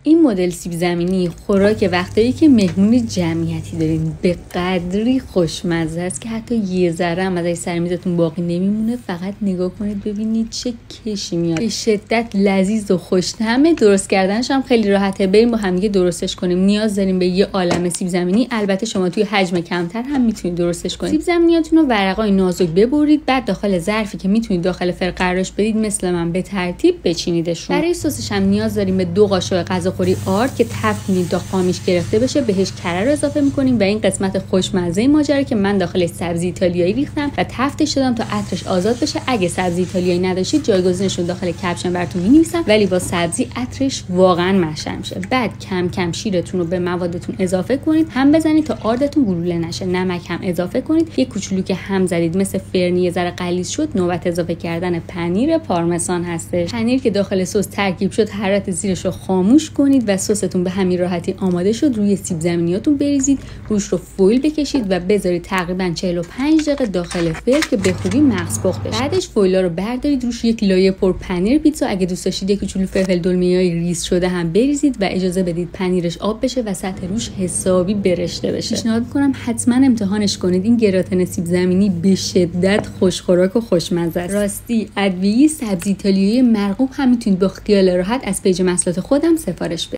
این مدل سیب زمینی خوراک وقتایی که مهمون جمعیتی دارین به قدری خوشمزه است که حتی یه ذره هم ازش سر میزتون باقی نمیمونه. فقط نگاه کنید ببینید چه کشی میاد، به شدت لذیذ و خوش‌طعمه. درست کردنش هم خیلی راحته. بریم با هم دیگه درستش کنیم. نیاز داریم به یه عالمه سیب زمینی. البته شما توی حجم کمتر هم میتونید درستش کنید. سیب زمینیاتون رو ورقای نازک ببرید، بعد داخل ظرفی که میتونید داخل فر قرارش بدید مثل من به ترتیب بچینیدشون. برای سسش هم نیاز داریم به 2 قاشق غذاخوری آرد که تفت کنید تا خامیش گرفته بشه. بهش کره رو اضافه میکنیم و این قسمت خوشمزه ماجرا که من داخل سبزی ایتالیایی ریختم و تفتش دادم تا عطرش آزاد بشه. اگه سبزی ایتالیایی نداشتید جایگزینش رو داخل کپشن براتون می‌نویسم، ولی با سبزی عطرش واقعا محشر میشه. بعد کم کم شیرتون رو به موادتون اضافه کنید، هم بزنید تا آردتون گلوله نشه. نمک هم اضافه کنید. یه کوچولو که هم زدید مثل فرنی یه ذره غلیظ شد، نوبت اضافه کردن پنیر پارمسان هستش. پنیر که داخل سس ترکیب شد حرارت زیرش رو خاموش کنید و سستون به همین راحتی آماده شد. روی سیب زمینیاتون بریزید، روش رو فویل بکشید و بذارید تقریبا 45 دقیقه داخل فر که به خوبی مغز پخت بشه. بعدش فویلا رو بردارید، روش یک لایه پر پنیر پیتزا، اگه دوست داشتید یک کوچولو فلفل دلمه‌ای ریز شده هم بریزید و اجازه بدید پنیرش آب بشه و سطح روش حسابی برشته بشه. پیشنهاد می‌کنم حتما امتحانش کنید. این گراتن سیب زمینی به شدت خوشخوراک و خوشمزه است. راستی ادویه سبزی ایتالیایی مرغوب هم میتونید با خیال راحت از پیج محصولات خودم سفارش